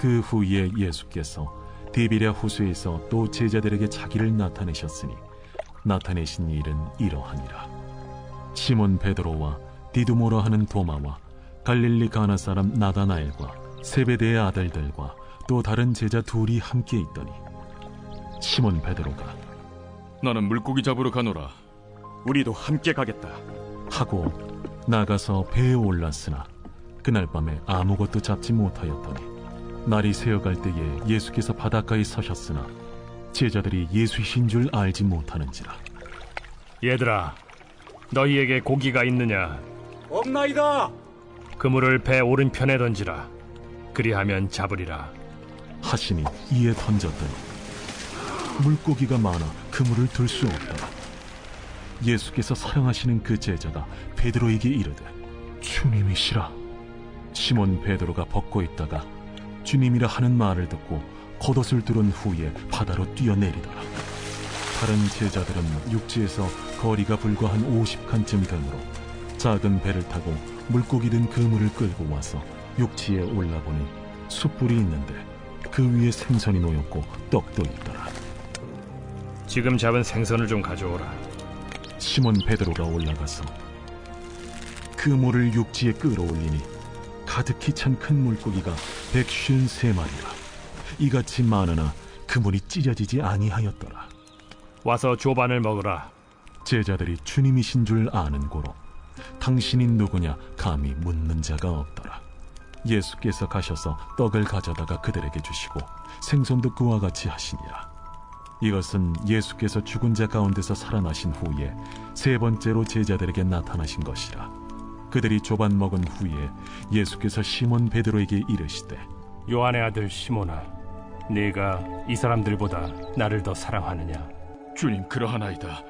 그 후에 예수께서 디베랴 호수에서 또 제자들에게 자기를 나타내셨으니 나타내신 일은 이러하니라. 시몬 베드로와 디두모라 하는 도마와 갈릴리 가나 사람 나다나엘과 세베대의 아들들과 또 다른 제자 둘이 함께 있더니 시몬 베드로가 나는 물고기 잡으러 가노라. 우리도 함께 가겠다 하고 나가서 배에 올랐으나 그날 밤에 아무것도 잡지 못하였더니 날이 새어갈 때에 예수께서 바닷가에 서셨으나 제자들이 예수이신 줄 알지 못하는지라. 얘들아, 너희에게 고기가 있느냐? 없나이다. 그물을 배 오른편에 던지라. 그리하면 잡으리라 하시니 이에 던졌더니 물고기가 많아 그물을 들 수 없더라. 예수께서 사랑하시는 그 제자가 베드로에게 이르되 주님이시라. 시몬 베드로가 벗고 있다가 주님이라 하는 말을 듣고 겉옷을 두른 후에 바다로 뛰어내리더라. 다른 제자들은 육지에서 거리가 불과 한 50칸쯤 되므로 작은 배를 타고 물고기 든 그물을 끌고 와서 육지에 올라보니 숯불이 있는데 그 위에 생선이 놓였고 떡도 있더라. 지금 잡은 생선을 좀 가져오라. 시몬 베드로가 올라가서 그물을 육지에 끌어올리니 가득히 찬 큰 물고기가 153마리라. 이같이 많으나 그물이 찢어지지 아니하였더라. 와서 조반을 먹으라. 제자들이 주님이신 줄 아는 고로 당신이 누구냐 감히 묻는 자가 없더라. 예수께서 가셔서 떡을 가져다가 그들에게 주시고 생선도 그와 같이 하시니라. 이것은 예수께서 죽은 자 가운데서 살아나신 후에 세 번째로 제자들에게 나타나신 것이라. 그들이 조반 먹은 후에 예수께서 시몬 베드로에게 이르시되 요한의 아들 시몬아, 네가 이 사람들보다 나를 더 사랑하느냐? 주님, 그러하나이다.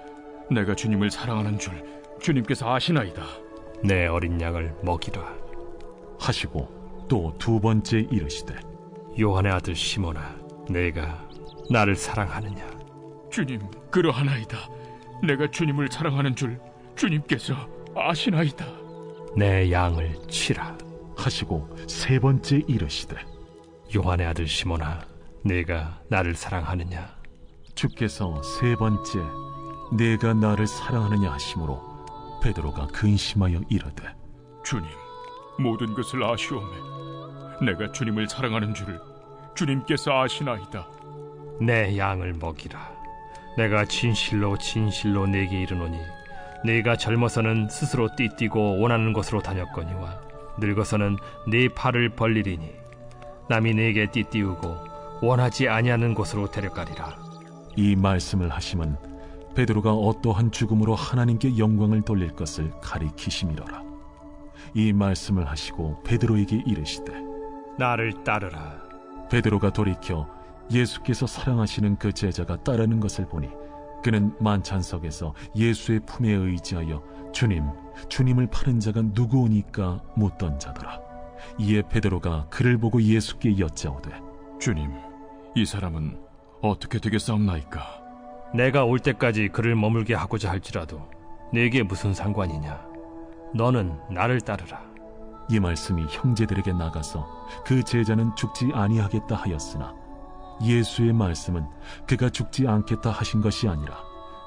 내가 주님을 사랑하는 줄 주님께서 아시나이다. 내 어린 양을 먹이라 하시고 또 두 번째 이르시되 요한의 아들 시몬아, 네가 나를 사랑하느냐? 주님, 그러하나이다. 내가 주님을 사랑하는 줄 주님께서 아시나이다. 내 양을 치라 하시고 세 번째 이르시되 요한의 아들 시몬아, 네가 나를 사랑하느냐? 주께서 세 번째 내가 나를 사랑하느냐 하심으로 베드로가 근심하여 이르되 주님, 모든 것을 아시오매. 내가 주님을 사랑하는 줄을 주님께서 아시나이다. 내 양을 먹이라. 내가 진실로 진실로 네게 이르노니 네가 젊어서는 스스로 띠뛰고 원하는 곳으로 다녔거니와 늙어서는 네 팔을 벌리리니 남이 네게 띠띠우고 원하지 아니하는 곳으로 데려가리라. 이 말씀을 하심은 베드로가 어떠한 죽음으로 하나님께 영광을 돌릴 것을 가리키심이로라. 이 말씀을 하시고 베드로에게 이르시되 나를 따르라. 베드로가 돌이켜 예수께서 사랑하시는 그 제자가 따르는 것을 보니 그는 만찬석에서 예수의 품에 의지하여 주님을 파는 자가 누구오니까 묻던 자더라. 이에 베드로가 그를 보고 예수께 여짜오되 주님, 이 사람은 어떻게 되겠사옵나이까? 내가 올 때까지 그를 머물게 하고자 할지라도 네게 무슨 상관이냐? 너는 나를 따르라. 이 말씀이 형제들에게 나가서 그 제자는 죽지 아니하겠다 하였으나 예수의 말씀은 그가 죽지 않겠다 하신 것이 아니라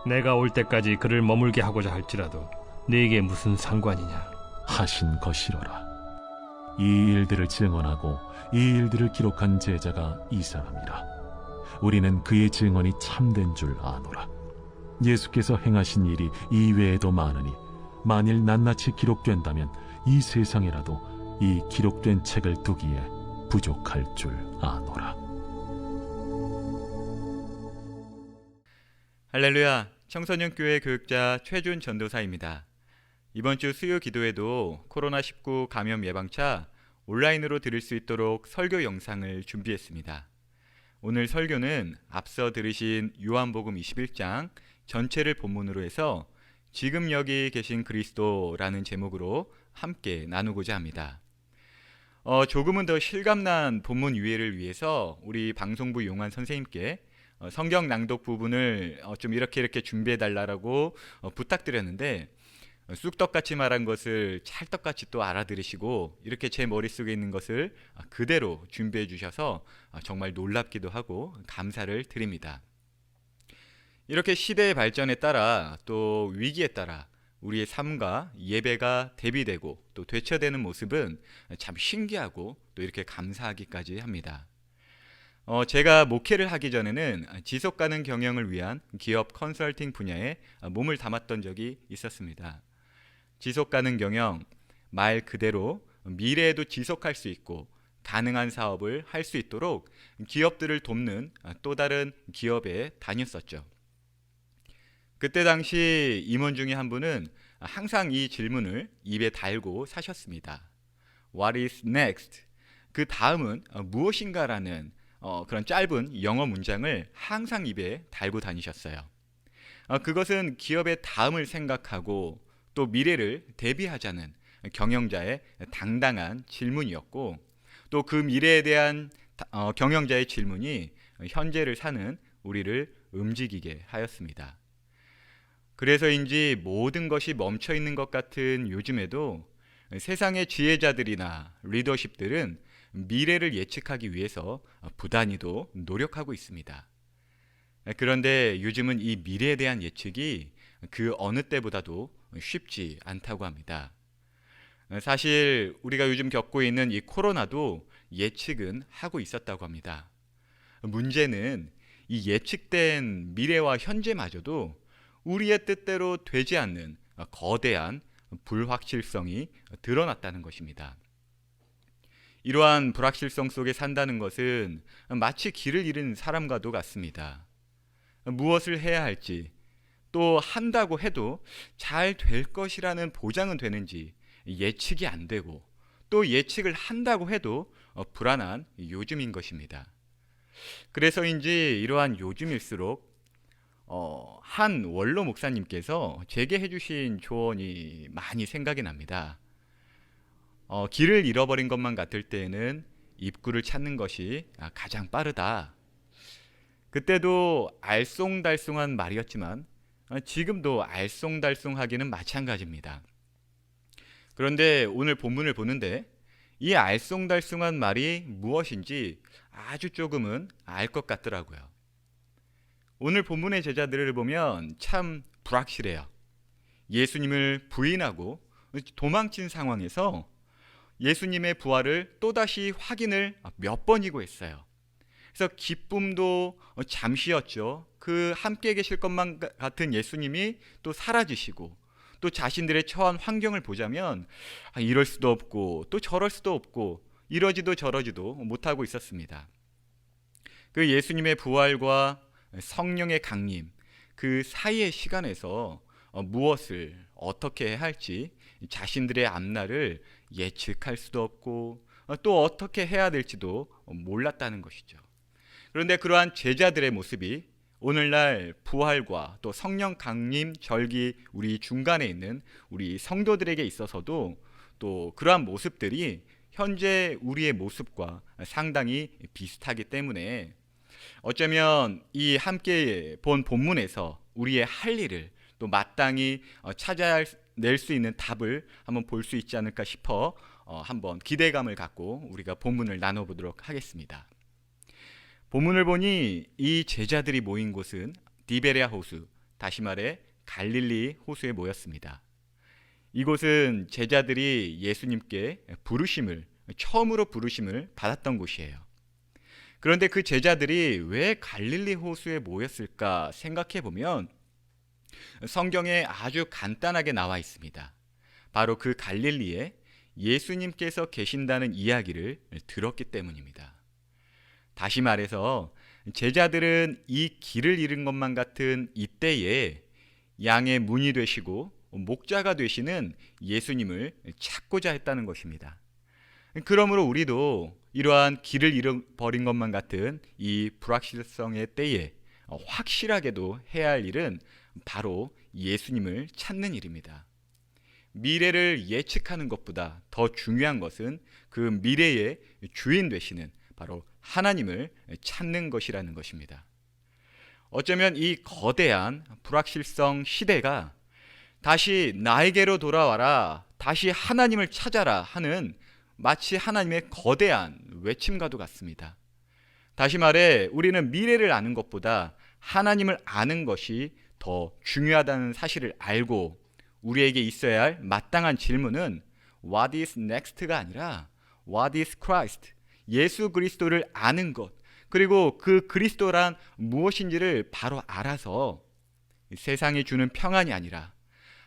내가 올 때까지 그를 머물게 하고자 할지라도 네게 무슨 상관이냐 하신 것이로라. 이 일들을 증언하고 이 일들을 기록한 제자가 이 사람이라. 우리는 그의 증언이 참된 줄 아노라. 예수께서 행하신 일이 이외에도 많으니 만일 낱낱이 기록된다면 이 세상에라도 이 기록된 책을 두기에 부족할 줄 아노라. 할렐루야, 청소년교회 교육자 최준 전도사입니다. 이번 주 수요 기도에도 코로나19 감염 예방차 온라인으로 들을 수 있도록 설교 영상을 준비했습니다. 오늘 설교는 앞서 들으신 요한복음 21장 전체를 본문으로 해서 지금 여기 계신 그리스도라는 제목으로 함께 나누고자 합니다. 조금은 더 실감난 본문 이해를 위해서 우리 방송부 용환 선생님께 성경 낭독 부분을 좀 이렇게 준비해달라고 부탁드렸는데 쑥떡같이 말한 것을 찰떡같이 또 알아들으시고 이렇게 제 머릿속에 있는 것을 그대로 준비해 주셔서 정말 놀랍기도 하고 감사를 드립니다. 이렇게 시대의 발전에 따라 또 위기에 따라 우리의 삶과 예배가 대비되고 또 되쳐되는 모습은 참 신기하고 또 이렇게 감사하기까지 합니다. 제가 목회를 하기 전에는 지속가능 경영을 위한 기업 컨설팅 분야에 몸을 담았던 적이 있었습니다. 지속가능 경영, 말 그대로 미래에도 지속할 수 있고 가능한 사업을 할 수 있도록 기업들을 돕는 또 다른 기업에 다녔었죠. 그때 당시 임원 중에 한 분은 항상 이 질문을 입에 달고 사셨습니다. What is next? 그 다음은 무엇인가라는 그런 짧은 영어 문장을 항상 입에 달고 다니셨어요. 그것은 기업의 다음을 생각하고 또 미래를 대비하자는 경영자의 당당한 질문이었고, 또 그 미래에 대한 경영자의 질문이 현재를 사는 우리를 움직이게 하였습니다. 그래서인지 모든 것이 멈춰 있는 것 같은 요즘에도 세상의 지혜자들이나 리더십들은 미래를 예측하기 위해서 부단히도 노력하고 있습니다. 그런데 요즘은 이 미래에 대한 예측이 그 어느 때보다도 쉽지 않다고 합니다. 사실 우리가 요즘 겪고 있는 이 코로나도 예측은 하고 있었다고 합니다. 문제는 이 예측된 미래와 현재마저도 우리의 뜻대로 되지 않는 거대한 불확실성이 드러났다는 것입니다. 이러한 불확실성 속에 산다는 것은 마치 길을 잃은 사람과도 같습니다. 무엇을 해야 할지, 또 한다고 해도 잘 될 것이라는 보장은 되는지 예측이 안 되고, 또 예측을 한다고 해도 불안한 요즘인 것입니다. 그래서인지 이러한 요즘일수록 한 원로 목사님께서 제게 해주신 조언이 많이 생각이 납니다. 길을 잃어버린 것만 같을 때에는 입구를 찾는 것이 가장 빠르다. 그때도 알쏭달쏭한 말이었지만 지금도 알쏭달쏭하기는 마찬가지입니다. 그런데 오늘 본문을 보는데 이 알쏭달쏭한 말이 무엇인지 아주 조금은 알 것 같더라고요. 오늘 본문의 제자들을 보면 참 불확실해요. 예수님을 부인하고 도망친 상황에서 예수님의 부활을 또다시 확인을 몇 번이고 했어요. 그래서 기쁨도 잠시였죠. 그 함께 계실 것만 같은 예수님이 또 사라지시고, 또 자신들의 처한 환경을 보자면 이럴 수도 없고 또 저럴 수도 없고 이러지도 저러지도 못하고 있었습니다. 그 예수님의 부활과 성령의 강림, 그 사이의 시간에서 무엇을 어떻게 해야 할지 자신들의 앞날을 예측할 수도 없고 또 어떻게 해야 될지도 몰랐다는 것이죠. 그런데 그러한 제자들의 모습이 오늘날 부활과 또 성령 강림 절기 우리 중간에 있는 우리 성도들에게 있어서도 또 그러한 모습들이 현재 우리의 모습과 상당히 비슷하기 때문에 어쩌면 이 함께 본 본문에서 우리의 할 일을 또 마땅히 찾아낼 수 있는 답을 한번 볼 수 있지 않을까 싶어 한번 기대감을 갖고 우리가 본문을 나눠보도록 하겠습니다. 본문을 보니 이 제자들이 모인 곳은 디베랴 호수, 다시 말해 갈릴리 호수에 모였습니다. 이곳은 제자들이 예수님께 처음으로 부르심을 받았던 곳이에요. 그런데 그 제자들이 왜 갈릴리 호수에 모였을까 생각해 보면 성경에 아주 간단하게 나와 있습니다. 바로 그 갈릴리에 예수님께서 계신다는 이야기를 들었기 때문입니다. 다시 말해서 제자들은 이 길을 잃은 것만 같은 이때에 양의 문이 되시고 목자가 되시는 예수님을 찾고자 했다는 것입니다. 그러므로 우리도 이러한 길을 잃어버린 것만 같은 이 불확실성의 때에 확실하게도 해야 할 일은 바로 예수님을 찾는 일입니다. 미래를 예측하는 것보다 더 중요한 것은 그 미래의 주인 되시는 바로 하나님을 찾는 것이라는 것입니다. 어쩌면 이 거대한 불확실성 시대가 다시 나에게로 돌아와라, 다시 하나님을 찾아라 하는 마치 하나님의 거대한 외침과도 같습니다. 다시 말해 우리는 미래를 아는 것보다 하나님을 아는 것이 더 중요하다는 사실을 알고 우리에게 있어야 할 마땅한 질문은 What is next가 아니라 What is Christ? 예수 그리스도를 아는 것, 그리고 그 그리스도란 무엇인지를 바로 알아서 세상이 주는 평안이 아니라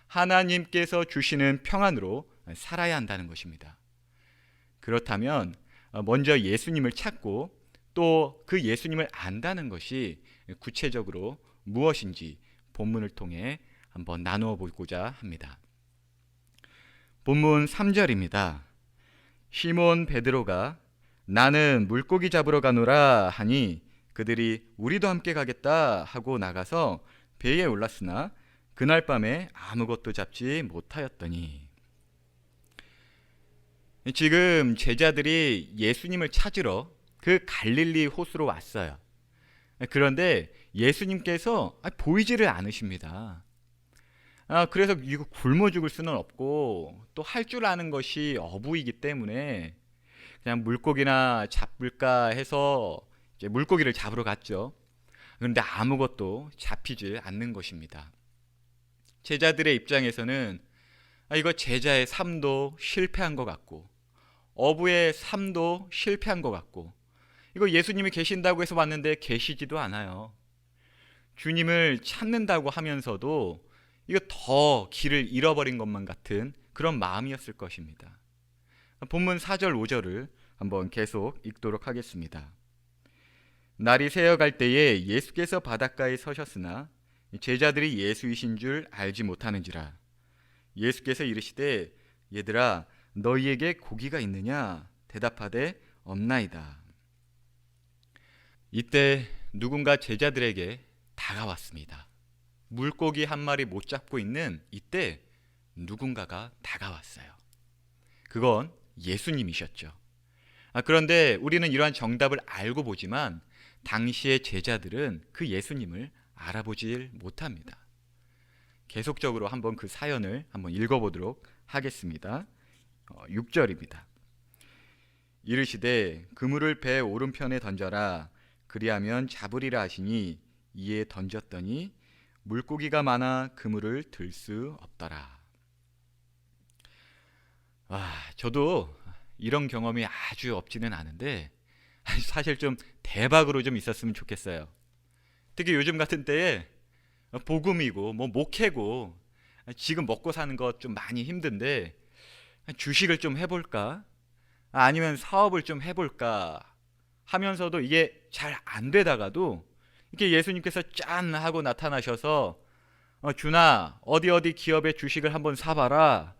하나님께서 주시는 평안으로 살아야 한다는 것입니다. 그렇다면 먼저 예수님을 찾고 또 그 예수님을 안다는 것이 구체적으로 무엇인지 본문을 통해 한번 나누어 보고자 합니다. 본문 3절입니다. 시몬 베드로가 나는 물고기 잡으러 가노라 하니 그들이 우리도 함께 가겠다 하고 나가서 배에 올랐으나 그날 밤에 아무것도 잡지 못하였더니. 지금 제자들이 예수님을 찾으러 그 갈릴리 호수로 왔어요. 그런데 예수님께서 보이지를 않으십니다. 그래서 이거 굶어 죽을 수는 없고 또 할 줄 아는 것이 어부이기 때문에 그냥 물고기나 잡을까 해서 이제 물고기를 잡으러 갔죠. 그런데 아무것도 잡히지 않는 것입니다. 제자들의 입장에서는 이거 제자의 삶도 실패한 것 같고 어부의 삶도 실패한 것 같고 이거 예수님이 계신다고 해서 왔는데 계시지도 않아요. 주님을 찾는다고 하면서도 이거 더 길을 잃어버린 것만 같은 그런 마음이었을 것입니다. 본문 4절 5절을 한번 계속 읽도록 하겠습니다. 날이 새어갈 때에 예수께서 바닷가에 서셨으나 제자들이 예수이신 줄 알지 못하는지라. 예수께서 이르시되 얘들아 너희에게 고기가 있느냐? 대답하되 없나이다. 이때 누군가 제자들에게 다가왔습니다. 물고기 한 마리 못 잡고 있는 이때 누군가가 다가왔어요. 그건 예수님이셨죠. 그런데 우리는 이러한 정답을 알고 보지만 당시의 제자들은 그 예수님을 알아보질 못합니다. 계속적으로 한번 그 사연을 한번 읽어보도록 하겠습니다. 6절입니다. 이르시되 그물을 배 오른편에 던져라 그리하면 잡으리라 하시니 이에 던졌더니 물고기가 많아 그물을 들 수 없더라. 저도 이런 경험이 아주 없지는 않은데 사실 좀 대박으로 좀 있었으면 좋겠어요. 특히 요즘 같은 때에 복음이고 뭐 목회고 지금 먹고 사는 것 좀 많이 힘든데 주식을 좀 해볼까? 아니면 사업을 좀 해볼까? 하면서도 이게 잘 안 되다가도 이렇게 예수님께서 짠 하고 나타나셔서 준아 어디 기업의 주식을 한번 사봐라.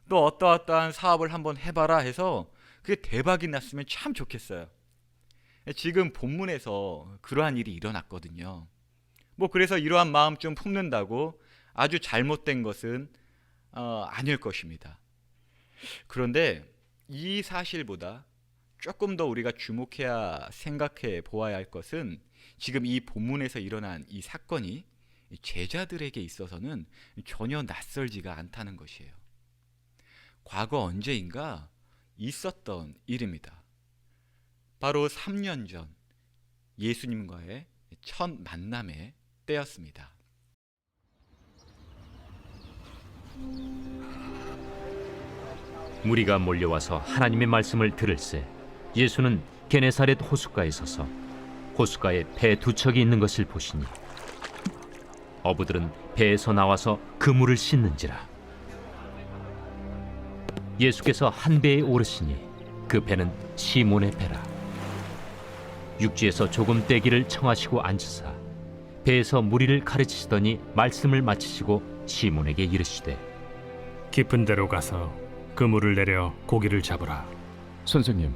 또 어떠한 사업을 한번 해봐라 해서 그게 대박이 났으면 참 좋겠어요. 지금 본문에서 그러한 일이 일어났거든요. 그래서 이러한 마음 좀 품는다고 아주 잘못된 것은 아닐 것입니다. 그런데 이 사실보다 조금 더 우리가 주목해야 생각해 보아야 할 것은 지금 이 본문에서 일어난 이 사건이 제자들에게 있어서는 전혀 낯설지가 않다는 것이에요. 과거 언제인가 있었던 일입니다. 바로 3년 전 예수님과의 첫 만남의 때였습니다. 무리가 몰려와서 하나님의 말씀을 들을새 예수는 게네사렛 호숫가에 서서 호숫가에 배 두 척이 있는 것을 보시니 어부들은 배에서 나와서 그물을 씻는지라. 예수께서 한 배에 오르시니 그 배는 시몬의 배라. 육지에서 조금 떼기를 청하시고 앉으사 배에서 무리를 가르치시더니 말씀을 마치시고 시몬에게 이르시되 깊은 데로 가서 그물을 내려 고기를 잡으라. 선생님,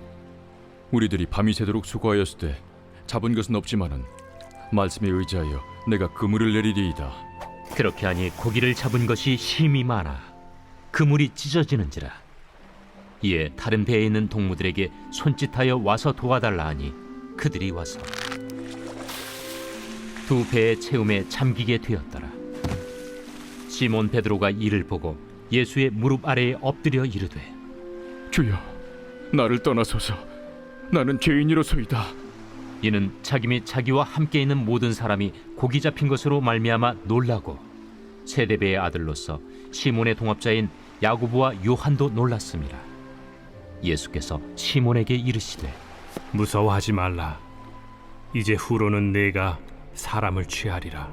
우리들이 밤이 새도록 수고하였으되 잡은 것은 없지만은 말씀에 의지하여 내가 그물을 내리리이다. 그렇게 하니 고기를 잡은 것이 심히 많아 그물이 찢어지는지라. 이에 다른 배에 있는 동무들에게 손짓하여 와서 도와달라 하니 그들이 와서 두 배의 채움에 잠기게 되었더라. 시몬 베드로가 이를 보고 예수의 무릎 아래에 엎드려 이르되 주여, 나를 떠나소서. 나는 죄인이로소이다. 이는 자기 및 자기와 함께 있는 모든 사람이 고기 잡힌 것으로 말미암아 놀라고 세데베의 아들로서 시몬의 동업자인 야고보와 요한도 놀랐습니다. 예수께서 시몬에게 이르시되 무서워하지 말라. 이제 후로는 내가 사람을 취하리라.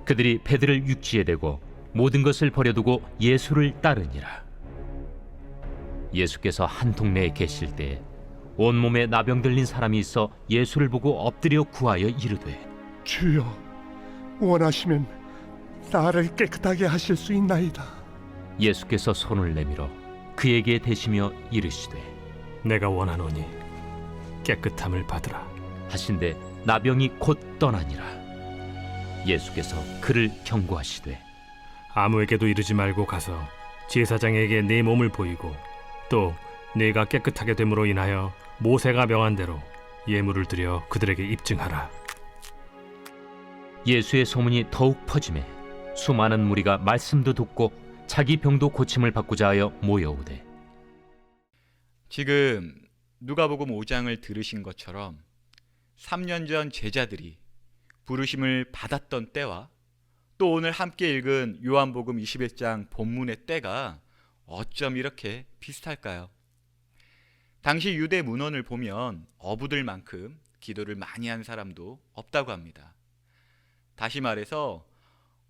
그들이 배들을 육지에 대고 모든 것을 버려두고 예수를 따르니라. 예수께서 한 동네에 계실 때에 온몸에 나병 들린 사람이 있어 예수를 보고 엎드려 구하여 이르되 주여, 원하시면 나를 깨끗하게 하실 수 있나이다. 예수께서 손을 내밀어 그에게 대시며 이르시되 내가 원하노니 깨끗함을 받으라. 하신대 나병이 곧 떠나니라. 예수께서 그를 경고하시되 아무에게도 이르지 말고 가서 제사장에게 내 몸을 보이고 또 내가 깨끗하게 됨으로 인하여 모세가 명한 대로 예물을 드려 그들에게 입증하라. 예수의 소문이 더욱 퍼지매 수많은 무리가 말씀도 듣고 자기 병도 고침을 받고자 하여 모여오되 지금 누가복음 5장을 들으신 것처럼 3년 전 제자들이 부르심을 받았던 때와 또 오늘 함께 읽은 요한복음 21장 본문의 때가 어쩜 이렇게 비슷할까요? 당시 유대 문헌을 보면 어부들만큼 기도를 많이 한 사람도 없다고 합니다. 다시 말해서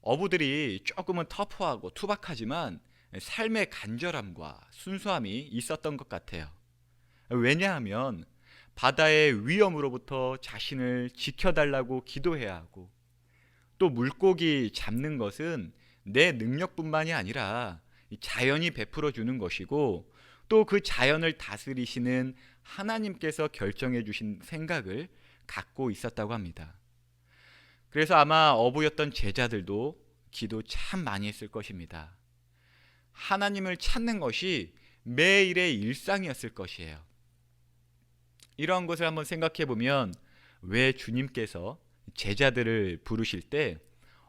어부들이 조금은 터프하고 투박하지만 삶의 간절함과 순수함이 있었던 것 같아요. 왜냐하면 바다의 위험으로부터 자신을 지켜달라고 기도해야 하고 또 물고기 잡는 것은 내 능력뿐만이 아니라 자연이 베풀어 주는 것이고 또 그 자연을 다스리시는 하나님께서 결정해 주신 생각을 갖고 있었다고 합니다. 그래서 아마 어부였던 제자들도 기도 참 많이 했을 것입니다. 하나님을 찾는 것이 매일의 일상이었을 것이에요. 이런 것을 한번 생각해 보면 왜 주님께서 제자들을 부르실 때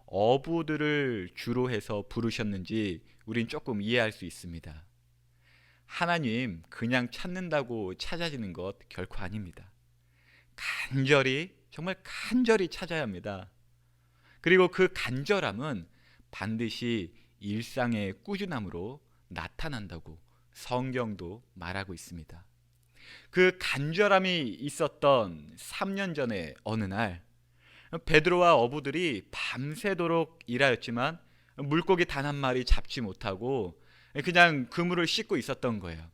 어부들을 주로 해서 부르셨는지 우린 조금 이해할 수 있습니다. 하나님 그냥 찾는다고 찾아지는 것 결코 아닙니다. 간절히, 정말 간절히 찾아야 합니다. 그리고 그 간절함은 반드시 일상의 꾸준함으로 나타난다고 성경도 말하고 있습니다. 그 간절함이 있었던 3년 전의 어느 날 베드로와 어부들이 밤새도록 일하였지만 물고기 단 한 마리 잡지 못하고 그냥 그물을 씻고 있었던 거예요.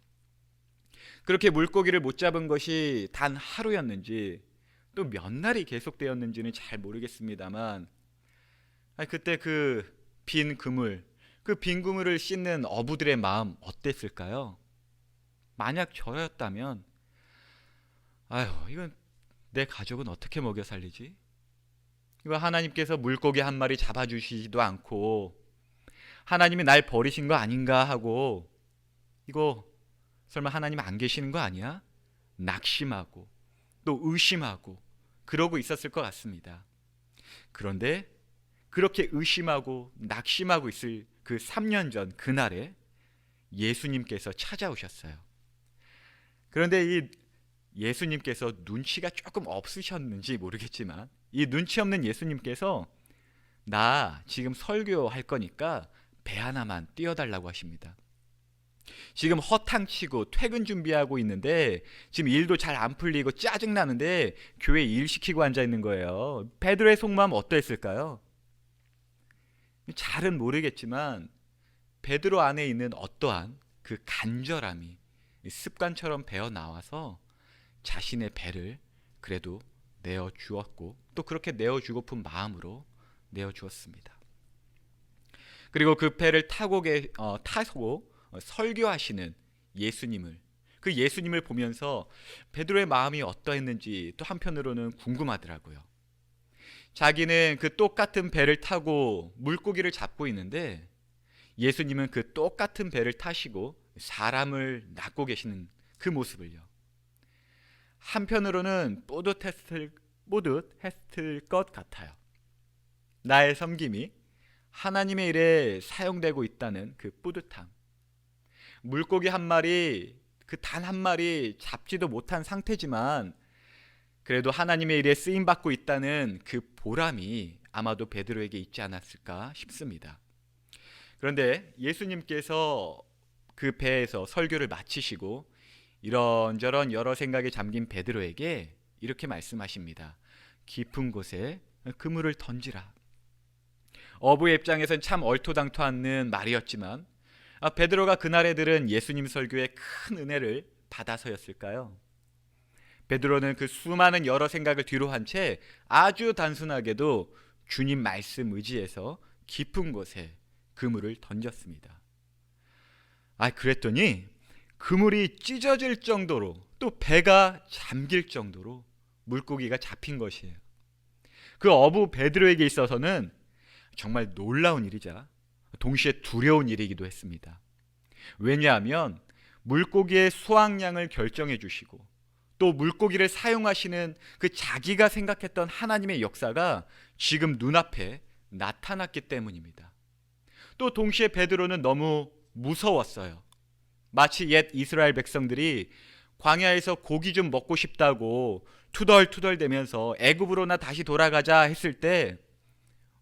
그렇게 물고기를 못 잡은 것이 단 하루였는지 또 몇 날이 계속되었는지는 잘 모르겠습니다만 그때 그 빈 그물을 씻는 어부들의 마음 어땠을까요? 만약 저였다면 이건 내 가족은 어떻게 먹여 살리지? 이거 하나님께서 물고기 한 마리 잡아주시지도 않고 하나님이 날 버리신 거 아닌가 하고 이거 설마 하나님 안 계시는 거 아니야? 낙심하고 또 의심하고 그러고 있었을 것 같습니다. 그런데 그렇게 의심하고 낙심하고 있을 그 3년 전 그날에 예수님께서 찾아오셨어요. 그런데 이 예수님께서 눈치가 조금 없으셨는지 모르겠지만 이 눈치 없는 예수님께서 나 지금 설교할 거니까 배 하나만 띄워달라고 하십니다. 지금 허탕치고 퇴근 준비하고 있는데 지금 일도 잘 안 풀리고 짜증나는데 교회 일 시키고 앉아있는 거예요. 베드로의 속마음 어떠했을까요? 잘은 모르겠지만 베드로 안에 있는 어떠한 그 간절함이 습관처럼 배어 나와서 자신의 배를 그래도 내어 주었고 또 그렇게 내어 주고픈 마음으로 내어 주었습니다. 그리고 그 배를 타고 설교하시는 그 예수님을 보면서 베드로의 마음이 어떠했는지 또 한편으로는 궁금하더라고요. 자기는 그 똑같은 배를 타고 물고기를 잡고 있는데 예수님은 그 똑같은 배를 타시고 사람을 낚고 계시는 그 모습을요. 한편으로는 뿌듯했을 것 같아요. 나의 섬김이 하나님의 일에 사용되고 있다는 그 뿌듯함. 물고기 한 마리, 그 단 한 마리 잡지도 못한 상태지만 그래도 하나님의 일에 쓰임 받고 있다는 그 보람이 아마도 베드로에게 있지 않았을까 싶습니다. 그런데 예수님께서 그 배에서 설교를 마치시고 이런저런 여러 생각에 잠긴 베드로에게 이렇게 말씀하십니다. 깊은 곳에 그물을 던지라. 어부의 입장에선 참 얼토당토 않는 말이었지만 베드로가 그날에 들은 예수님 설교의 큰 은혜를 받아서였을까요? 베드로는 그 수많은 여러 생각을 뒤로 한 채 아주 단순하게도 주님 말씀 의지해서 깊은 곳에 그물을 던졌습니다. 그랬더니 그물이 찢어질 정도로 또 배가 잠길 정도로 물고기가 잡힌 것이에요. 그 어부 베드로에게 있어서는 정말 놀라운 일이자 동시에 두려운 일이기도 했습니다. 왜냐하면 물고기의 수확량을 결정해 주시고 또 물고기를 사용하시는 그 자기가 생각했던 하나님의 역사가 지금 눈앞에 나타났기 때문입니다. 또 동시에 베드로는 너무 무서웠어요. 마치 옛 이스라엘 백성들이 광야에서 고기 좀 먹고 싶다고 투덜투덜대면서 애굽으로나 다시 돌아가자 했을 때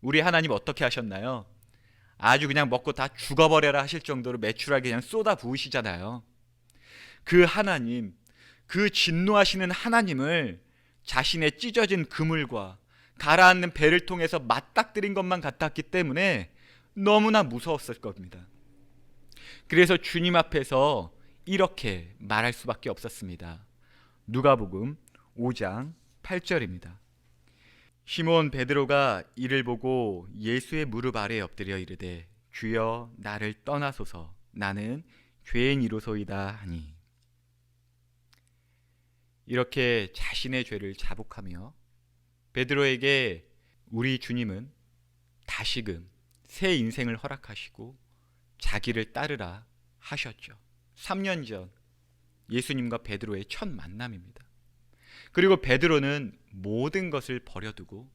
우리 하나님 어떻게 하셨나요? 아주 그냥 먹고 다 죽어버려라 하실 정도로 매출하게 그냥 쏟아 부으시잖아요. 그 하나님, 그 진노하시는 하나님을 자신의 찢어진 그물과 가라앉는 배를 통해서 맞닥뜨린 것만 같았기 때문에 너무나 무서웠을 겁니다. 그래서 주님 앞에서 이렇게 말할 수밖에 없었습니다. 누가복음 5장 8절입니다. 시몬 베드로가 이를 보고 예수의 무릎 아래 엎드려 이르되 주여 나를 떠나소서 나는 죄인이로소이다 하니. 이렇게 자신의 죄를 자복하며 베드로에게 우리 주님은 다시금 새 인생을 허락하시고 자기를 따르라 하셨죠. 3년 전 예수님과 베드로의 첫 만남입니다. 그리고 베드로는 모든 것을 버려두고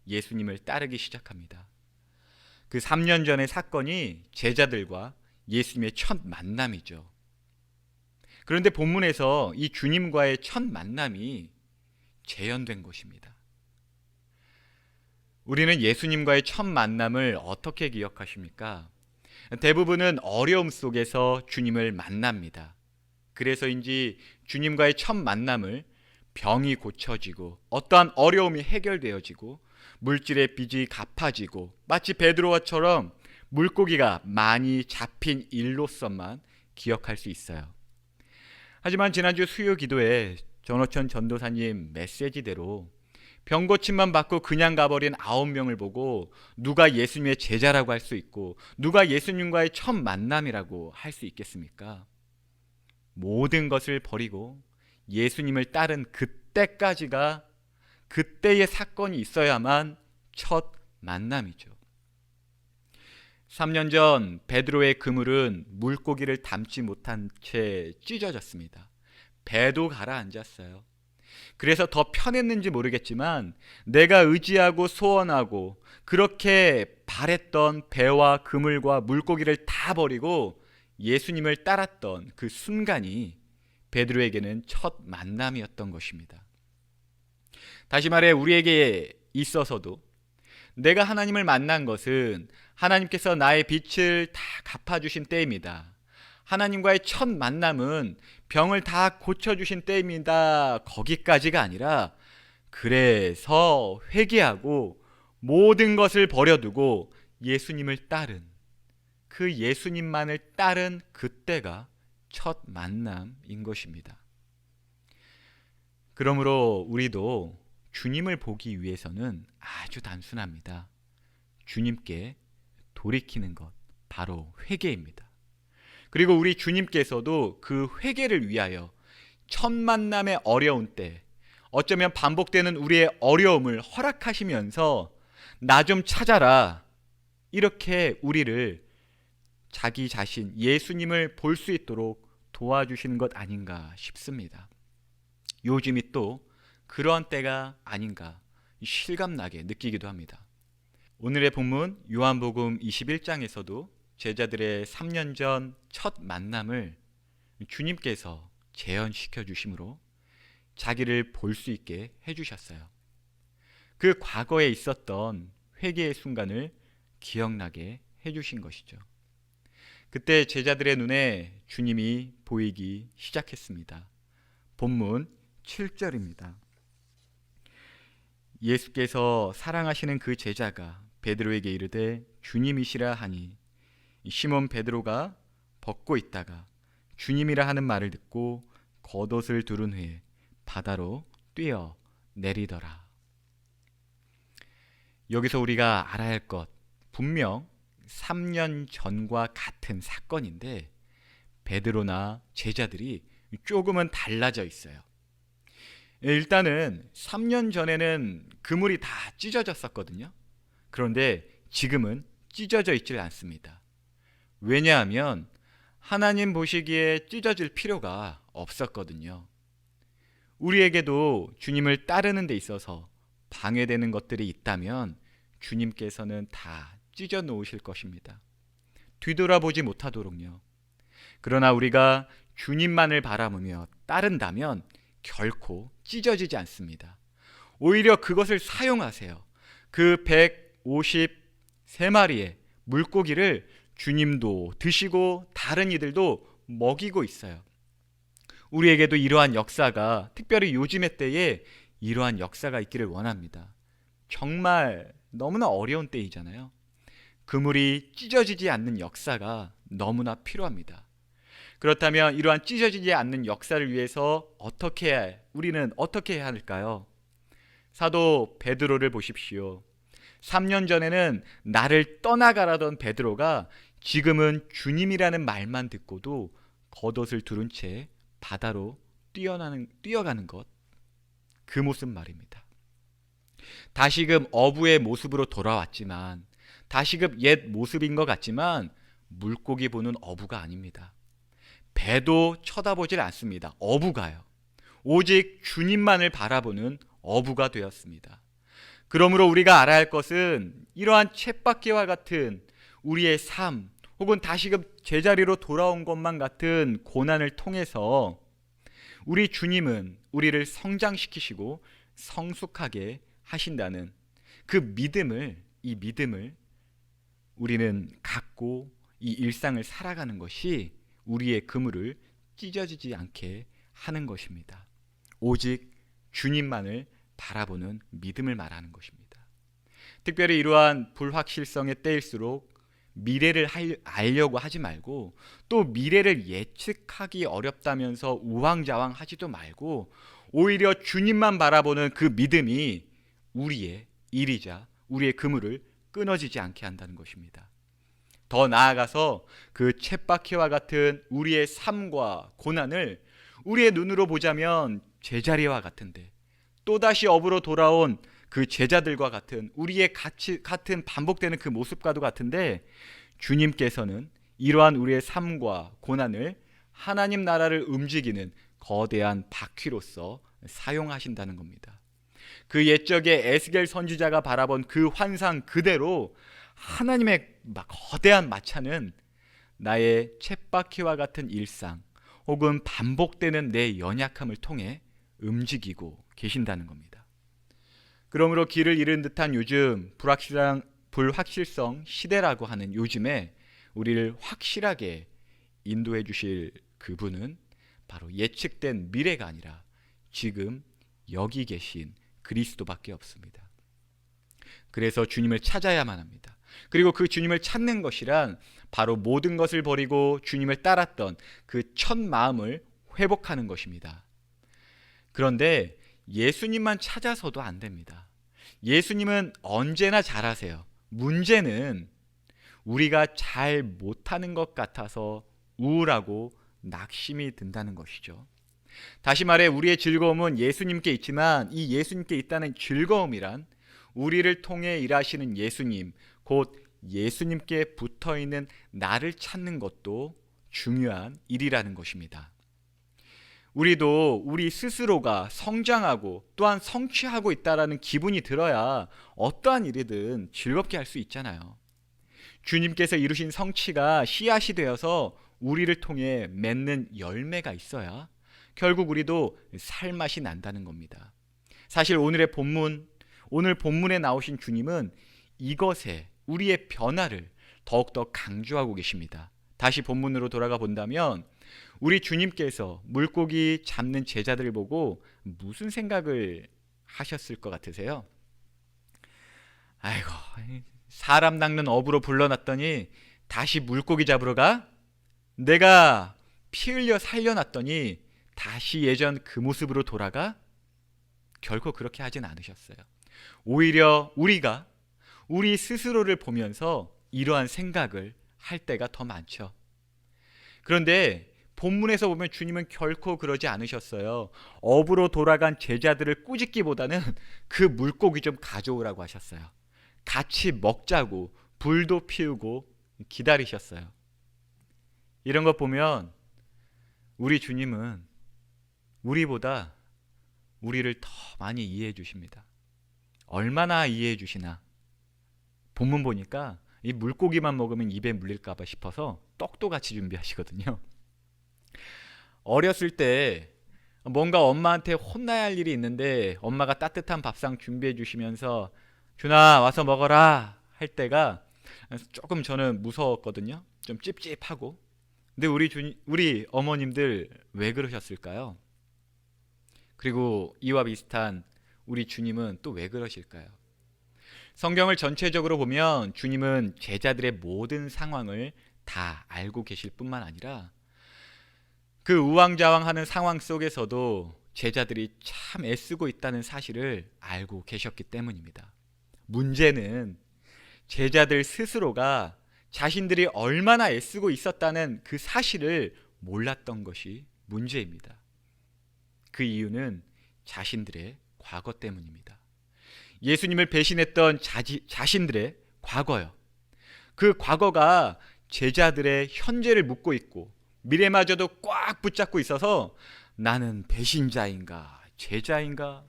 예수님을 따르기 시작합니다. 그 3년 전의 사건이 제자들과 예수님의 첫 만남이죠. 그런데 본문에서 이 주님과의 첫 만남이 재현된 것입니다. 우리는 예수님과의 첫 만남을 어떻게 기억하십니까? 대부분은 어려움 속에서 주님을 만납니다. 그래서인지 주님과의 첫 만남을 병이 고쳐지고 어떠한 어려움이 해결되어지고 물질의 빚이 갚아지고 마치 베드로와처럼 물고기가 많이 잡힌 일로서만 기억할 수 있어요. 하지만 지난주 수요 기도에 전호천 전도사님 메시지대로 병 고침만 받고 그냥 가버린 9명을 보고 누가 예수님의 제자라고 할 수 있고 누가 예수님과의 첫 만남이라고 할 수 있겠습니까? 모든 것을 버리고 예수님을 따른 그때까지가 그때의 사건이 있어야만 첫 만남이죠. 3년 전 베드로의 그물은 물고기를 담지 못한 채 찢어졌습니다. 배도 가라앉았어요. 그래서 더 편했는지 모르겠지만 내가 의지하고 소원하고 그렇게 바랬던 배와 그물과 물고기를 다 버리고 예수님을 따랐던 그 순간이 베드로에게는 첫 만남이었던 것입니다. 다시 말해 우리에게 있어서도 내가 하나님을 만난 것은 하나님께서 나의 빚을 다 갚아주신 때입니다. 하나님과의 첫 만남은 병을 다 고쳐주신 때입니다. 거기까지가 아니라 그래서 회개하고 모든 것을 버려두고 예수님을 따른 그 예수님만을 따른 그때가 첫 만남인 것입니다. 그러므로 우리도 주님을 보기 위해서는 아주 단순합니다. 주님께 돌이키는 것, 바로 회개입니다. 그리고 우리 주님께서도 그 회개를 위하여 첫 만남의 어려운 때 어쩌면 반복되는 우리의 어려움을 허락하시면서 나 좀 찾아라 이렇게 우리를 자기 자신 예수님을 볼 수 있도록 도와주시는 것 아닌가 싶습니다. 요즘이 또 그러한 때가 아닌가 실감나게 느끼기도 합니다. 오늘의 본문 요한복음 21장에서도 제자들의 3년 전 첫 만남을 주님께서 재현시켜 주심으로 자기를 볼 수 있게 해주셨어요. 그 과거에 있었던 회개의 순간을 기억나게 해주신 것이죠. 그때 제자들의 눈에 주님이 보이기 시작했습니다. 본문 7절입니다. 예수께서 사랑하시는 그 제자가 베드로에게 이르되 주님이시라 하니 시몬 베드로가 벗고 있다가 주님이라 하는 말을 듣고 겉옷을 두른 후에 바다로 뛰어 내리더라. 여기서 우리가 알아야 할 것, 분명 3년 전과 같은 사건인데 베드로나 제자들이 조금은 달라져 있어요. 일단은 3년 전에는 그물이 다 찢어졌었거든요. 그런데 지금은 찢어져 있질 않습니다. 왜냐하면 하나님 보시기에 찢어질 필요가 없었거든요. 우리에게도 주님을 따르는 데 있어서 방해되는 것들이 있다면 주님께서는 다 찢어 놓으실 것입니다. 뒤돌아보지 못하도록요. 그러나 우리가 주님만을 바라보며 따른다면 결코 찢어지지 않습니다. 오히려 그것을 사용하세요. 그 153마리의 물고기를 주님도 드시고 다른 이들도 먹이고 있어요. 우리에게도 이러한 역사가, 특별히 요즘의 때에 이러한 역사가 있기를 원합니다. 정말 너무나 어려운 때이잖아요. 그물이 찢어지지 않는 역사가 너무나 필요합니다. 그렇다면 이러한 찢어지지 않는 역사를 위해서 우리는 어떻게 해야 할까요? 사도 베드로를 보십시오. 3년 전에는 나를 떠나가라던 베드로가 지금은 주님이라는 말만 듣고도 겉옷을 두른 채 바다로 뛰어가는 것, 그 모습 말입니다. 다시금 어부의 모습으로 돌아왔지만, 다시금 옛 모습인 것 같지만 물고기 보는 어부가 아닙니다. 배도 쳐다보질 않습니다. 어부가요. 오직 주님만을 바라보는 어부가 되었습니다. 그러므로 우리가 알아야 할 것은 이러한 쳇바퀴와 같은 우리의 삶, 혹은 다시금 제자리로 돌아온 것만 같은 고난을 통해서 우리 주님은 우리를 성장시키시고 성숙하게 하신다는 이 믿음을 우리는 갖고 이 일상을 살아가는 것이 우리의 그물을 찢어지지 않게 하는 것입니다. 오직 주님만을 바라보는 믿음을 말하는 것입니다. 특별히 이러한 불확실성의 때일수록 미래를 알려고 하지 말고, 또 미래를 예측하기 어렵다면서 우왕좌왕하지도 말고, 오히려 주님만 바라보는 그 믿음이 우리의 일이자 우리의 그물을 끊어지지 않게 한다는 것입니다. 더 나아가서 그 쳇바퀴와 같은 우리의 삶과 고난을 우리의 눈으로 보자면 제자리와 같은데, 또다시 업으로 돌아온 그 제자들과 같은 우리의 같은 반복되는 그 모습과도 같은데, 주님께서는 이러한 우리의 삶과 고난을 하나님 나라를 움직이는 거대한 바퀴로서 사용하신다는 겁니다. 그 옛적에 에스겔 선지자가 바라본 그 환상 그대로 하나님의 거대한 마차는 나의 쳇바퀴와 같은 일상, 혹은 반복되는 내 연약함을 통해 움직이고 계신다는 겁니다. 그러므로 길을 잃은 듯한 요즘, 불확실성 시대라고 하는 요즘에 우리를 확실하게 인도해 주실 그분은 바로 예측된 미래가 아니라 지금 여기 계신 그리스도밖에 없습니다. 그래서 주님을 찾아야만 합니다. 그리고 그 주님을 찾는 것이란 바로 모든 것을 버리고 주님을 따랐던 그 첫 마음을 회복하는 것입니다. 그런데 예수님만 찾아서도 안 됩니다. 예수님은 언제나 잘하세요. 문제는 우리가 잘 못하는 것 같아서 우울하고 낙심이 든다는 것이죠. 다시 말해 우리의 즐거움은 예수님께 있지만, 이 예수님께 있다는 즐거움이란 우리를 통해 일하시는 예수님, 곧 예수님께 붙어있는 나를 찾는 것도 중요한 일이라는 것입니다. 우리도 우리 스스로가 성장하고 또한 성취하고 있다라는 기분이 들어야 어떠한 일이든 즐겁게 할 수 있잖아요. 주님께서 이루신 성취가 씨앗이 되어서 우리를 통해 맺는 열매가 있어야 결국 우리도 살맛이 난다는 겁니다. 사실 오늘 본문에 나오신 주님은 이것에 우리의 변화를 더욱더 강조하고 계십니다. 다시 본문으로 돌아가 본다면 우리 주님께서 물고기 잡는 제자들을 보고 무슨 생각을 하셨을 것 같으세요? 아이고, 사람 낚는 어부로 불러놨더니 다시 물고기 잡으러 가? 내가 피 흘려 살려놨더니 다시 예전 그 모습으로 돌아가? 결코 그렇게 하진 않으셨어요. 오히려 우리가 우리 스스로를 보면서 이러한 생각을 할 때가 더 많죠. 그런데 본문에서 보면 주님은 결코 그러지 않으셨어요. 어부로 돌아간 제자들을 꾸짖기보다는 그 물고기 좀 가져오라고 하셨어요. 같이 먹자고 불도 피우고 기다리셨어요. 이런 것 보면 우리 주님은 우리보다 우리를 더 많이 이해해 주십니다. 얼마나 이해해 주시나. 본문 보니까 이 물고기만 먹으면 입에 물릴까 봐 싶어서 떡도 같이 준비하시거든요. 어렸을 때 뭔가 엄마한테 혼나야 할 일이 있는데 엄마가 따뜻한 밥상 준비해 주시면서 준아 와서 먹어라 할 때가 조금 저는 무서웠거든요. 좀 찝찝하고. 근데 우리 어머님들 왜 그러셨을까요? 그리고 이와 비슷한 우리 주님은 또 왜 그러실까요? 성경을 전체적으로 보면 주님은 제자들의 모든 상황을 다 알고 계실 뿐만 아니라 그 우왕좌왕하는 상황 속에서도 제자들이 참 애쓰고 있다는 사실을 알고 계셨기 때문입니다. 문제는 제자들 스스로가 자신들이 얼마나 애쓰고 있었다는 그 사실을 몰랐던 것이 문제입니다. 그 이유는 자신들의 과거 때문입니다. 예수님을 배신했던 자신들의 과거요. 그 과거가 제자들의 현재를 묻고 있고 미래마저도 꽉 붙잡고 있어서 나는 배신자인가 제자인가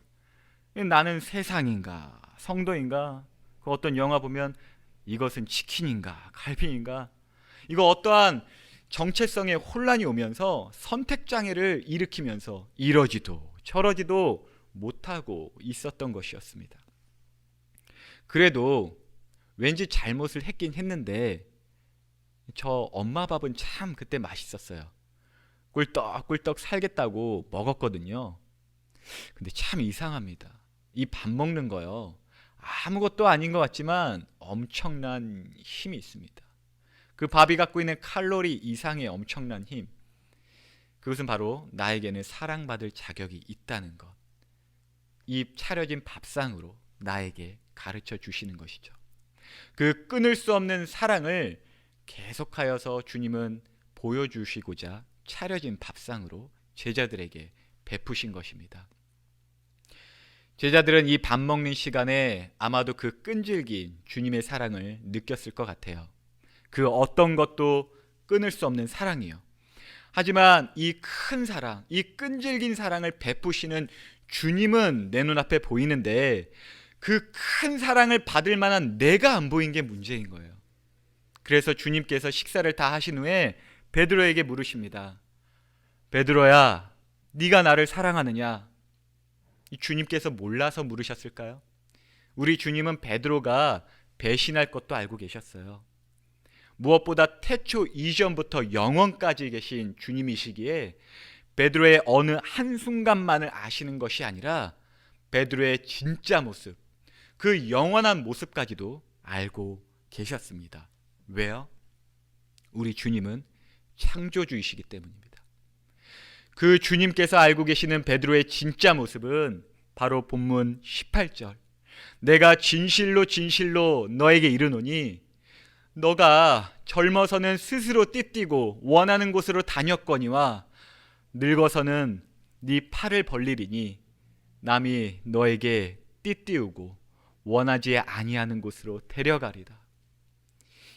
나는 세상인가 성도인가 그 어떤 영화 보면 이것은 치킨인가 갈비인가 이거 어떠한 정체성의 혼란이 오면서 선택장애를 일으키면서 이러지도 저러지도 못하고 있었던 것이었습니다. 그래도 왠지 잘못을 했긴 했는데 저 엄마 밥은 참 그때 맛있었어요. 꿀떡꿀떡 살겠다고 먹었거든요. 근데 참 이상합니다. 이 밥 먹는 거요. 아무것도 아닌 것 같지만 엄청난 힘이 있습니다. 그 밥이 갖고 있는 칼로리 이상의 엄청난 힘. 그것은 바로 나에게는 사랑받을 자격이 있다는 것. 이 차려진 밥상으로 나에게 가르쳐 주시는 것이죠. 그 끊을 수 없는 사랑을 계속하여서 주님은 보여주시고자 차려진 밥상으로 제자들에게 베푸신 것입니다. 제자들은 이 밥 먹는 시간에 아마도 그 끈질긴 주님의 사랑을 느꼈을 것 같아요. 그 어떤 것도 끊을 수 없는 사랑이요. 하지만 이 큰 사랑, 이 끈질긴 사랑을 베푸시는 주님은 내 눈앞에 보이는데 그 큰 사랑을 받을 만한 내가 안 보인 게 문제인 거예요. 그래서 주님께서 식사를 다 하신 후에 베드로에게 물으십니다. 베드로야, 네가 나를 사랑하느냐? 이 주님께서 몰라서 물으셨을까요? 우리 주님은 베드로가 배신할 것도 알고 계셨어요. 무엇보다 태초 이전부터 영원까지 계신 주님이시기에 베드로의 어느 한순간만을 아시는 것이 아니라 베드로의 진짜 모습, 그 영원한 모습까지도 알고 계셨습니다. 왜요? 우리 주님은 창조주이시기 때문입니다. 그 주님께서 알고 계시는 베드로의 진짜 모습은 바로 본문 18절. 내가 진실로 진실로 너에게 이르노니 너가 젊어서는 스스로 띠띠고 원하는 곳으로 다녔거니와 늙어서는 네 팔을 벌리리니 남이 너에게 띠띠우고 원하지 아니하는 곳으로 데려가리라.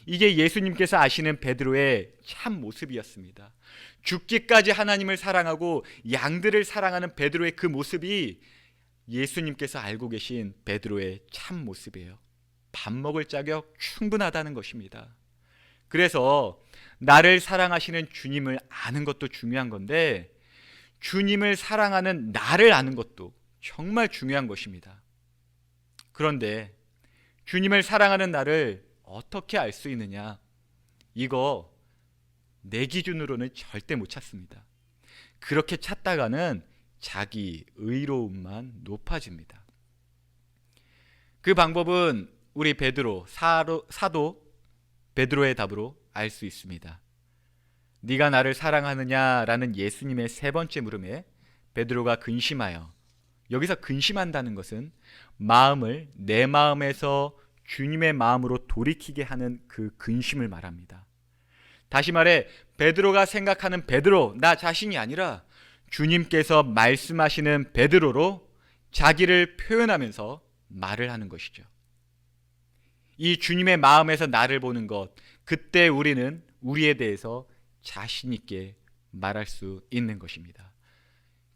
이게 예수님께서 아시는 베드로의 참 모습이었습니다. 죽기까지 하나님을 사랑하고 양들을 사랑하는 베드로의 그 모습이 예수님께서 알고 계신 베드로의 참 모습이에요. 밥 먹을 자격 충분하다는 것입니다. 그래서 나를 사랑하시는 주님을 아는 것도 중요한 건데 주님을 사랑하는 나를 아는 것도 정말 중요한 것입니다. 그런데 주님을 사랑하는 나를 어떻게 알 수 있느냐? 이거 내 기준으로는 절대 못 찾습니다. 그렇게 찾다가는 자기 의로움만 높아집니다. 그 방법은 우리 베드로, 사도 베드로의 답으로 알 수 있습니다. 네가 나를 사랑하느냐라는 예수님의 세 번째 물음에 베드로가 근심하여, 여기서 근심한다는 것은 마음을 내 마음에서 주님의 마음으로 돌이키게 하는 그 근심을 말합니다. 다시 말해 베드로가 생각하는 베드로, 나 자신이 아니라 주님께서 말씀하시는 베드로로 자기를 표현하면서 말을 하는 것이죠. 이 주님의 마음에서 나를 보는 것, 그때 우리는 우리에 대해서 자신 있게 말할 수 있는 것입니다.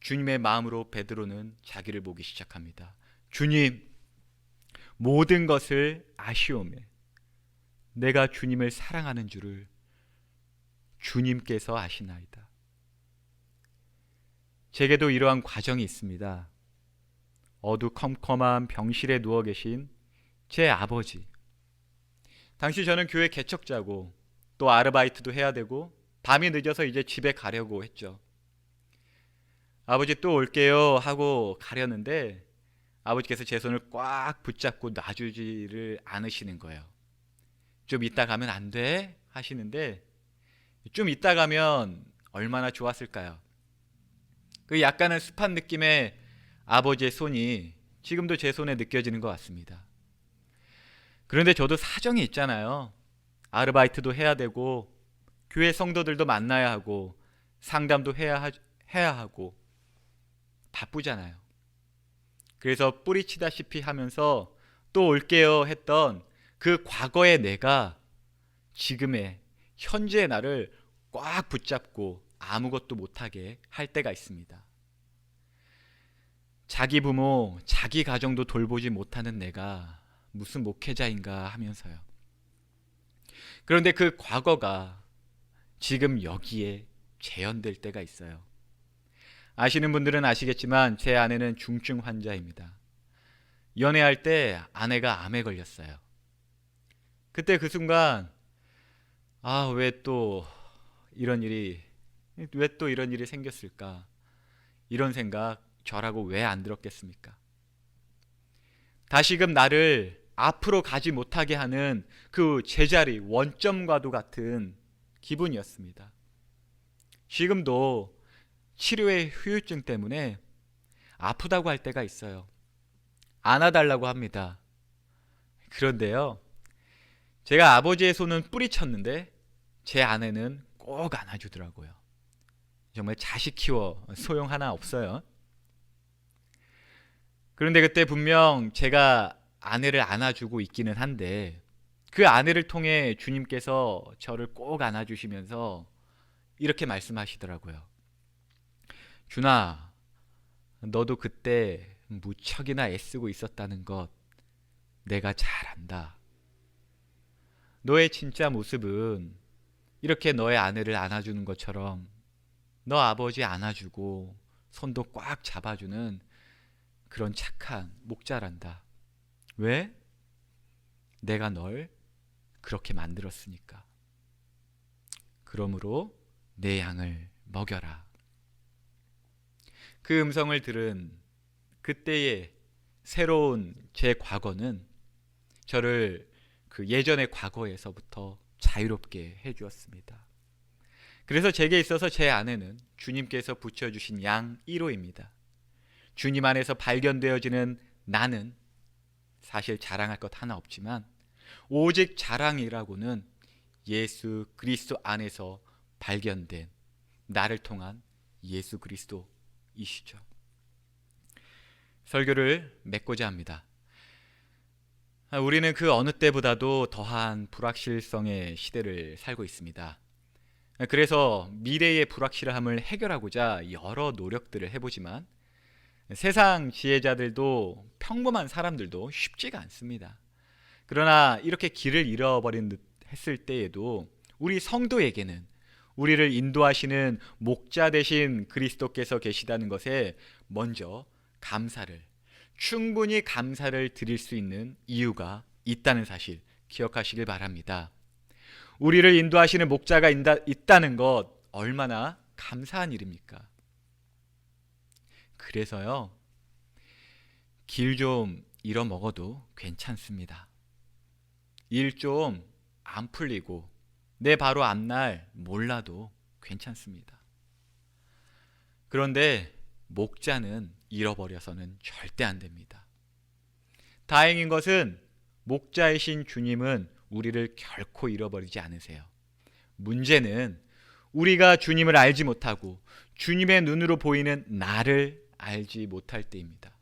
주님의 마음으로 베드로는 자기를 보기 시작합니다. 주님, 모든 것을 아시오매 내가 주님을 사랑하는 줄을 주님께서 아시나이다. 제게도 이러한 과정이 있습니다. 어두컴컴한 병실에 누워 계신 제 아버지. 당시 저는 교회 개척자고 또 아르바이트도 해야 되고 밤이 늦어서 이제 집에 가려고 했죠. 아버지 또 올게요 하고 가려는데 아버지께서 제 손을 꽉 붙잡고 놔주지를 않으시는 거예요. 좀 이따 가면 안 돼? 하시는데 좀 이따 가면 얼마나 좋았을까요? 그 약간은 습한 느낌의 아버지의 손이 지금도 제 손에 느껴지는 것 같습니다. 그런데 저도 사정이 있잖아요. 아르바이트도 해야 되고 교회 성도들도 만나야 하고 상담도 해야 하고 바쁘잖아요. 그래서 뿌리치다시피 하면서 또 올게요 했던 그 과거의 내가 지금의 현재의 나를 꽉 붙잡고 아무것도 못하게 할 때가 있습니다. 자기 부모, 자기 가정도 돌보지 못하는 내가 무슨 목회자인가 하면서요. 그런데 그 과거가 지금 여기에 재현될 때가 있어요. 아시는 분들은 아시겠지만 제 아내는 중증 환자입니다. 연애할 때 아내가 암에 걸렸어요. 그때 그 순간 왜 또 이런 일이 생겼을까? 이런 생각 저라고 왜 안 들었겠습니까? 다시금 나를 앞으로 가지 못하게 하는 그 제자리, 원점과도 같은 기분이었습니다. 지금도 치료의 후유증 때문에 아프다고 할 때가 있어요. 안아달라고 합니다. 그런데요, 제가 아버지의 손은 뿌리쳤는데 제 아내는 꼭 안아주더라고요. 정말 자식 키워 소용 하나 없어요. 그런데 그때 분명 제가 아내를 안아주고 있기는 한데 그 아내를 통해 주님께서 저를 꼭 안아주시면서 이렇게 말씀하시더라고요. 준아, 너도 그때 무척이나 애쓰고 있었다는 것 내가 잘 안다. 너의 진짜 모습은 이렇게 너의 아내를 안아주는 것처럼 너 아버지 안아주고 손도 꽉 잡아주는 그런 착한 목자란다. 왜? 내가 널 그렇게 만들었으니까. 그러므로 내 양을 먹여라. 그 음성을 들은 그때의 새로운 제 과거는 저를 그 예전의 과거에서부터 자유롭게 해주었습니다. 그래서 제게 있어서 제 아내는 주님께서 붙여주신 양 1호입니다. 주님 안에서 발견되어지는 나는 사실 자랑할 것 하나 없지만 오직 자랑이라고는 예수 그리스도 안에서 발견된 나를 통한 예수 그리스도이시죠. 설교를 맺고자 합니다. 우리는 그 어느 때보다도 더한 불확실성의 시대를 살고 있습니다. 그래서 미래의 불확실함을 해결하고자 여러 노력들을 해보지만 세상 지혜자들도 평범한 사람들도 쉽지가 않습니다. 그러나 이렇게 길을 잃어버린 듯 했을 때에도 우리 성도에게는 우리를 인도하시는 목자 되신 그리스도께서 계시다는 것에 먼저 충분히 감사를 드릴 수 있는 이유가 있다는 사실 기억하시길 바랍니다. 우리를 인도하시는 목자가 있다는 것 얼마나 감사한 일입니까? 그래서요, 길 좀 잃어먹어도 괜찮습니다. 일 좀 안 풀리고 내 바로 앞날 몰라도 괜찮습니다. 그런데 목자는 잃어버려서는 절대 안 됩니다. 다행인 것은 목자이신 주님은 우리를 결코 잃어버리지 않으세요. 문제는 우리가 주님을 알지 못하고 주님의 눈으로 보이는 나를 알지 못할 때입니다.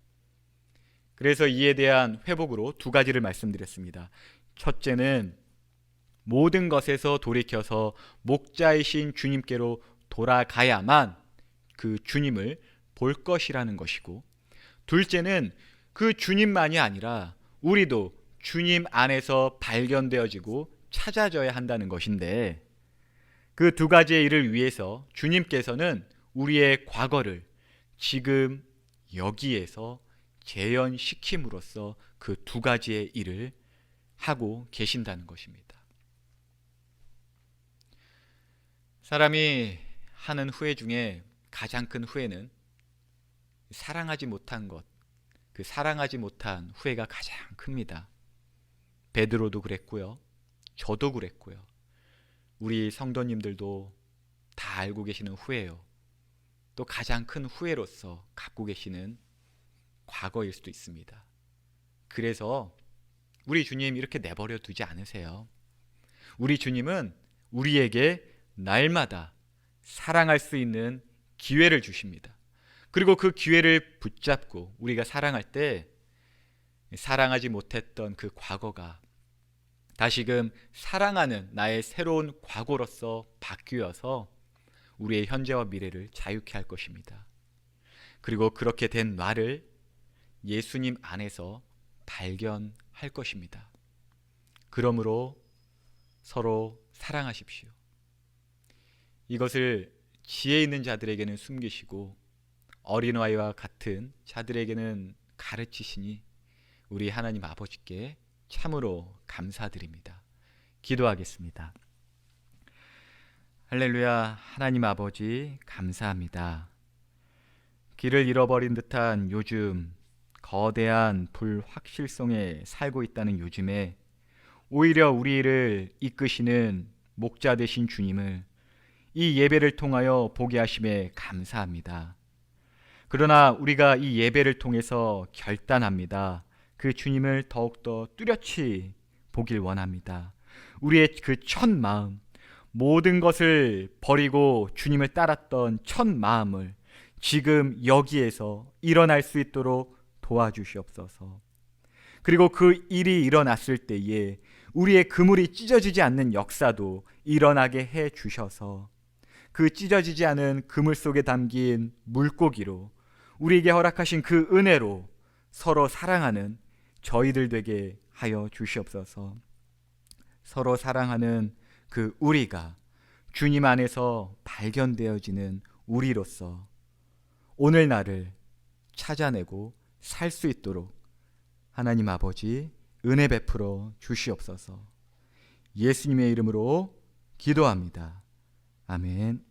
그래서 이에 대한 회복으로 두 가지를 말씀드렸습니다. 첫째는 모든 것에서 돌이켜서 목자이신 주님께로 돌아가야만 그 주님을 볼 것이라는 것이고, 둘째는 그 주님만이 아니라 우리도 주님 안에서 발견되어지고 찾아져야 한다는 것인데, 그 두 가지의 일을 위해서 주님께서는 우리의 과거를 지금 여기에서 재현시킴으로써 그 두 가지의 일을 하고 계신다는 것입니다. 사람이 하는 후회 중에 가장 큰 후회는 사랑하지 못한 것, 그 사랑하지 못한 후회가 가장 큽니다. 베드로도 그랬고요, 저도 그랬고요, 우리 성도님들도 다 알고 계시는 후회요. 또 가장 큰 후회로서 갖고 계시는 과거일 수도 있습니다. 그래서 우리 주님 이렇게 내버려 두지 않으세요. 우리 주님은 우리에게 날마다 사랑할 수 있는 기회를 주십니다. 그리고 그 기회를 붙잡고 우리가 사랑할 때 사랑하지 못했던 그 과거가 다시금 사랑하는 나의 새로운 과거로서 바뀌어서 우리의 현재와 미래를 자유케 할 것입니다. 그리고 그렇게 된 나를 예수님 안에서 발견할 것입니다. 그러므로 서로 사랑하십시오. 이것을 지혜 있는 자들에게는 숨기시고 어린아이와 같은 자들에게는 가르치시니 우리 하나님 아버지께 참으로 감사드립니다. 기도하겠습니다. 할렐루야. 하나님 아버지 감사합니다. 길을 잃어버린 듯한 요즘, 거대한 불확실성에 살고 있다는 요즘에 오히려 우리를 이끄시는 목자 되신 주님을 이 예배를 통하여 보게 하심에 감사합니다. 그러나 우리가 이 예배를 통해서 결단합니다. 그 주님을 더욱더 뚜렷이 보길 원합니다. 우리의 그 첫 마음, 모든 것을 버리고 주님을 따랐던 첫 마음을 지금 여기에서 일어날 수 있도록 도와주시옵소서. 그리고 그 일이 일어났을 때에 우리의 그물이 찢어지지 않는 역사도 일어나게 해 주셔서 그 찢어지지 않은 그물 속에 담긴 물고기로 우리에게 허락하신 그 은혜로 서로 사랑하는 저희들 되게 하여 주시옵소서. 서로 사랑하는 그 우리가 주님 안에서 발견되어지는 우리로서 오늘 날을 찾아내고 살 수 있도록 하나님 아버지 은혜 베풀어 주시옵소서. 예수님의 이름으로 기도합니다. 아멘.